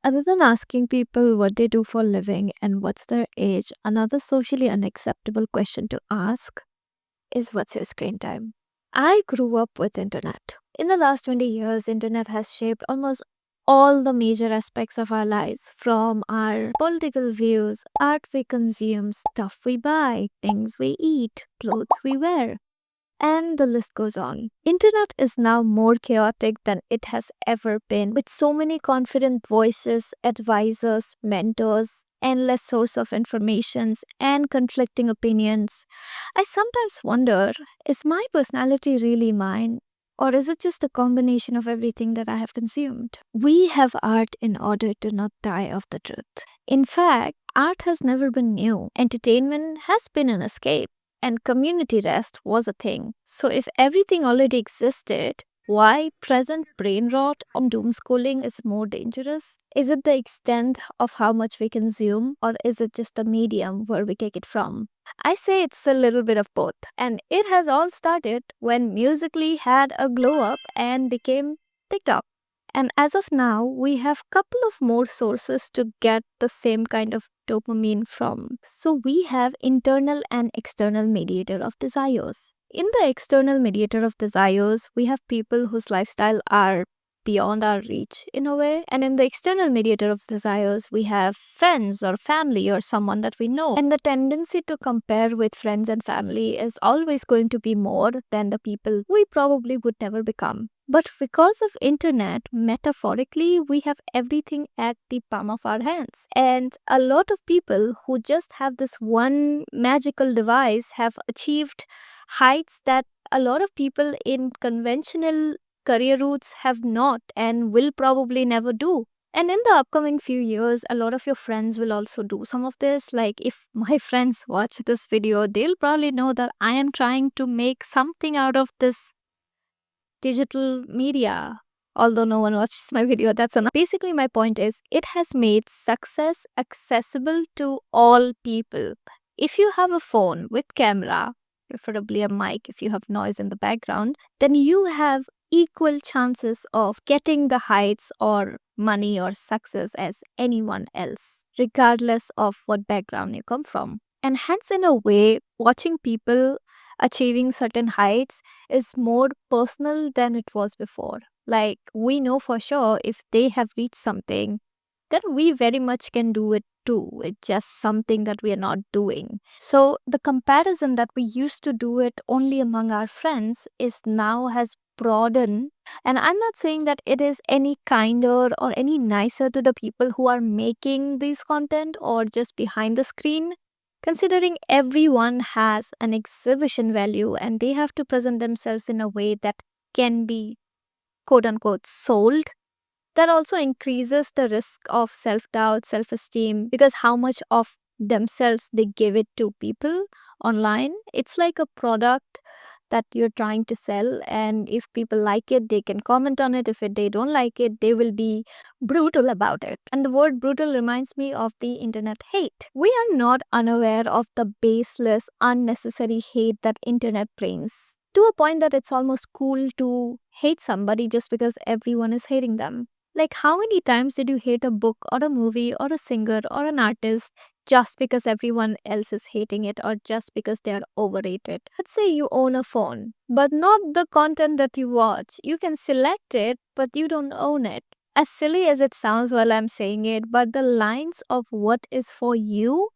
Other than asking people what they do for a living and what's their age, another socially unacceptable question to ask is what's your screen time? I grew up with internet. In the last 20 years, internet has shaped almost all the major aspects of our lives, from our political views, art we consume, stuff we buy, things we eat, clothes we wear, and the list goes on. Internet is now more chaotic than it has ever been, with so many confident voices, advisors, mentors, endless source of informations, and conflicting opinions. I sometimes wonder, is my personality really mine? Or is it just a combination of everything that I have consumed? We have art in order to not die of the truth. In fact, art has never been new. Entertainment has been an escape and community rest was a thing. So, if everything already existed, why present brain rot and doom scrolling is more dangerous? Is it the extent of how much we consume, or is it just the medium where we take it from? I say it's a little bit of both. And it has all started when Musically had a glow up and became TikTok. And as of now, we have couple of more sources to get the same kind of dopamine from. So we have internal and external mediator of desires. In the external mediator of desires, we have people whose lifestyle are beyond our reach in a way. And in the external mediator of desires, we have friends or family or someone that we know. And the tendency to compare with friends and family is always going to be more than the people we probably would never become. But because of internet, metaphorically, we have everything at the palm of our hands. And a lot of people who just have this one magical device have achieved heights that a lot of people in conventional career routes have not and will probably never do. And in the upcoming few years, a lot of your friends will also do some of this. Like, if my friends watch this video, they'll probably know that I am trying to make something out of this digital media. Although no one watches my video, that's enough. Basically, my point is it has made success accessible to all people. If you have a phone with camera, preferably a mic if you have noise in the background, then you have equal chances of getting the heights or money or success as anyone else, regardless of what background you come from. And hence, in a way, watching people achieving certain heights is more personal than it was before. Like, we know for sure if they have reached something, then we very much can do it too. It's just something that we are not doing. So, the comparison that we used to do it only among our friends is now has broadened. And I'm not saying that it is any kinder or any nicer to the people who are making this content or just behind the screen, considering everyone has an exhibition value and they have to present themselves in a way that can be quote unquote sold. That also increases the risk of self doubt, self esteem, because how much of themselves they give it to people online. It's like a product that you're trying to sell, and if people like it, they can comment on it. If they don't like it, they will be brutal about it. And the word brutal reminds me of the internet hate. We are not unaware of the baseless, unnecessary hate that internet brings, to a point that it's almost cool to hate somebody just because everyone is hating them. Like, how many times did you hate a book or a movie or a singer or an artist just because everyone else is hating it or just because they are overrated? Let's say you own a phone, but not the content that you watch. You can select it, but you don't own it. As silly as it sounds while I'm saying it, but the lines of what is for you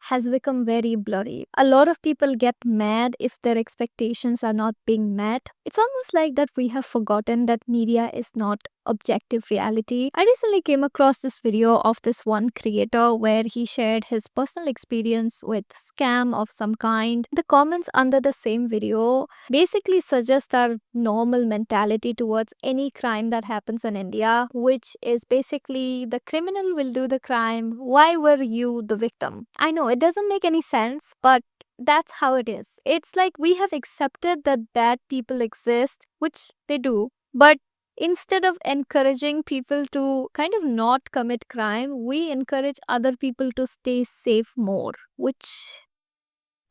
has become very blurry. A lot of people get mad if their expectations are not being met. It's almost like that we have forgotten that media is not objective reality. I recently came across this video of this one creator where he shared his personal experience with scam of some kind. The comments under the same video basically suggest our normal mentality towards any crime that happens in India, which is basically the criminal will do the crime. Why were you the victim? I know it doesn't make any sense, but that's how it is. It's like we have accepted that bad people exist, which they do, but instead of encouraging people to kind of not commit crime, we encourage other people to stay safe more. Which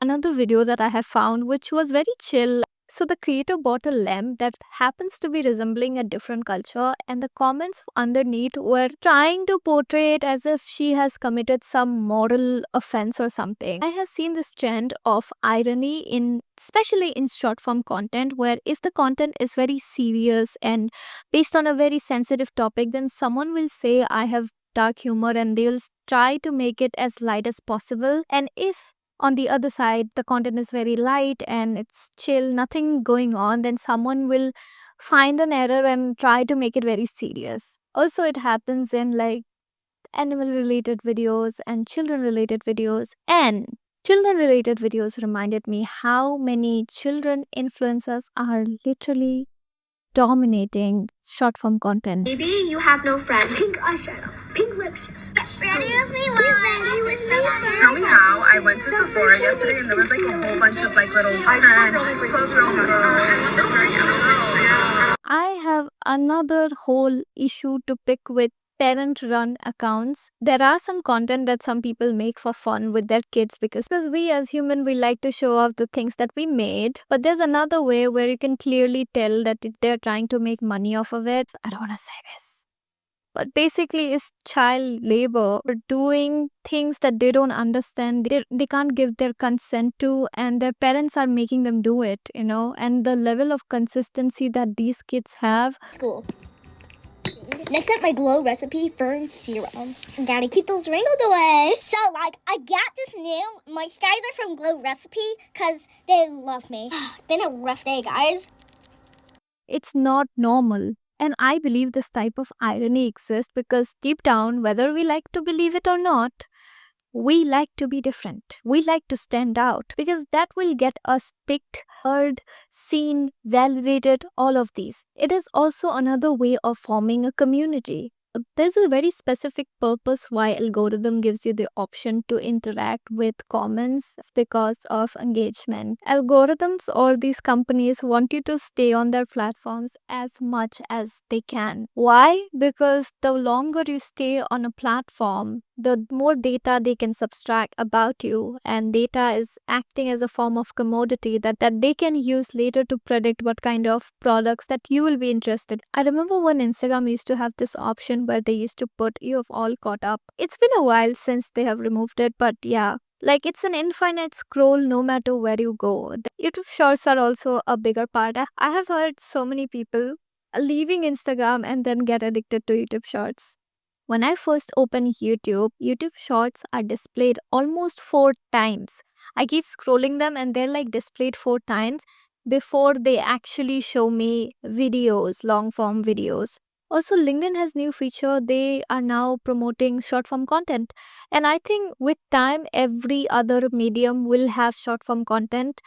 another video that I have found, which was very chill. So the creator bought a lamp that happens to be resembling a different culture, and the comments underneath were trying to portray it as if she has committed some moral offense or something. I have seen this trend of irony in especially in short form content, where if the content is very serious and based on a very sensitive topic, then someone will say I have dark humor and they'll try to make it as light as possible. And if on the other side the content is very light and it's chill, nothing going on, then someone will find an error and try to make it very serious. Also, it happens in like animal related videos and children related videos. And children related videos reminded me how many children influencers are literally dominating short form content. Maybe you have no friends. Pink eyeshadow, pink lips. Ready with me? Tell me how. I went to Sephora yesterday and there was like a whole bunch of like little 12-year-old girls. I have another whole issue to pick with parent run accounts. There are some content that some people make for fun with their kids because we as human we like to show off the things that we made, but there's another way where you can clearly tell that they're trying to make money off of it. I don't want to say this, but basically it's child labor or doing things that they don't understand, they can't give their consent to, and their parents are making them do it, and the level of consistency that these kids have. School. Next up, my Glow Recipe Firm Serum. Gotta keep those wrinkles away. So, I got this new moisturizer from Glow Recipe because they love me. It's been a rough day, guys. It's not normal. And I believe this type of irony exists because deep down, whether we like to believe it or not, we like to be different. We like to stand out because that will get us picked, heard, seen, validated, all of these. It is also another way of forming a community. There's a very specific purpose why algorithm gives you the option to interact with comments. It's because of engagement. Algorithms or these companies want you to stay on their platforms as much as they can. Why? Because the longer you stay on a platform, the more data they can subtract about you, and data is acting as a form of commodity that they can use later to predict what kind of products that you will be interested. I remember when Instagram used to have this option where they used to put you have all caught up. It's been a while since they have removed it, but yeah, like it's an infinite scroll no matter where you go. The YouTube shorts are also a bigger part. I have heard so many people leaving Instagram and then get addicted to YouTube shorts. When I first open YouTube, YouTube shorts are displayed almost 4 times. I keep scrolling them and they're like displayed 4 times before they actually show me videos, long form videos. Also, LinkedIn has new feature. They are now promoting short form content. And I think with time, every other medium will have short form content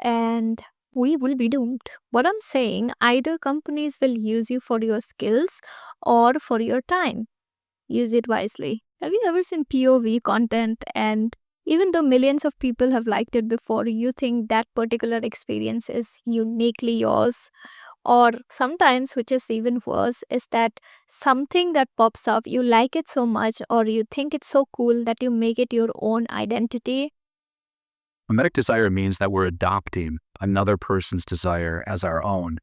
and we will be doomed. What I'm saying, either companies will use you for your skills or for your time. Use it wisely. Have you ever seen POV content and even though millions of people have liked it before, you think that particular experience is uniquely yours? Or sometimes, which is even worse, is that something that pops up, you like it so much or you think it's so cool that you make it your own identity. Mimetic desire means that we're adopting another person's desire as our own,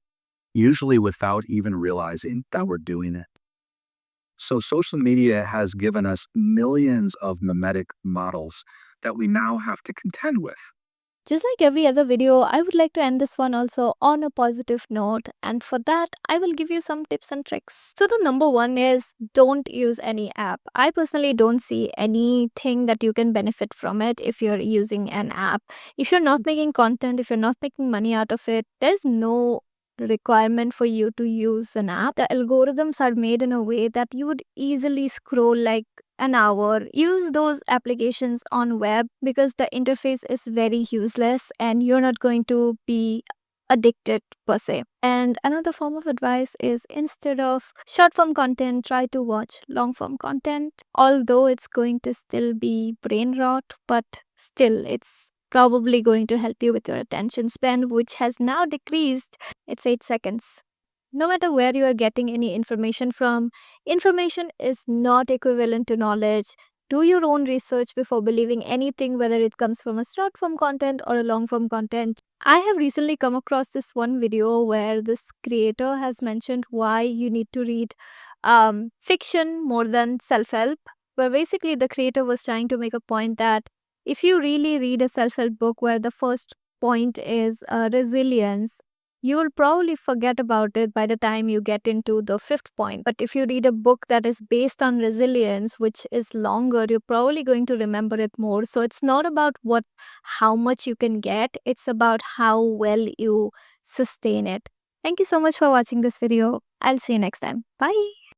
usually without even realizing that we're doing it. So social media has given us millions of mimetic models that we now have to contend with. Just like every other video, I would like to end this one also on a positive note. And for that, I will give you some tips and tricks. So the number one is don't use any app. I personally don't see anything that you can benefit from it if you're using an app. If you're not making content, if you're not making money out of it, there's no requirement for you to use an app. The algorithms are made in a way that you would easily scroll like an hour. Use those applications on web because the interface is very useless and you're not going to be addicted per se. And another form of advice is instead of short form content, try to watch long form content. Although it's going to still be brain rot, but still it's probably going to help you with your attention span, which has now decreased. It's 8 seconds. No matter where you are getting any information from, information is not equivalent to knowledge. Do your own research before believing anything, whether it comes from a short form content or a long form content. I have recently come across this one video where this creator has mentioned why you need to read fiction more than self help, where basically the creator was trying to make a point that if you really read a self help book where the first point is resilience, you will probably forget about it by the time you get into the fifth point. But if you read a book that is based on resilience, which is longer, you're probably going to remember it more. So it's not about how much you can get, it's about how well you sustain it. Thank you so much for watching this video. I'll see you next time. Bye.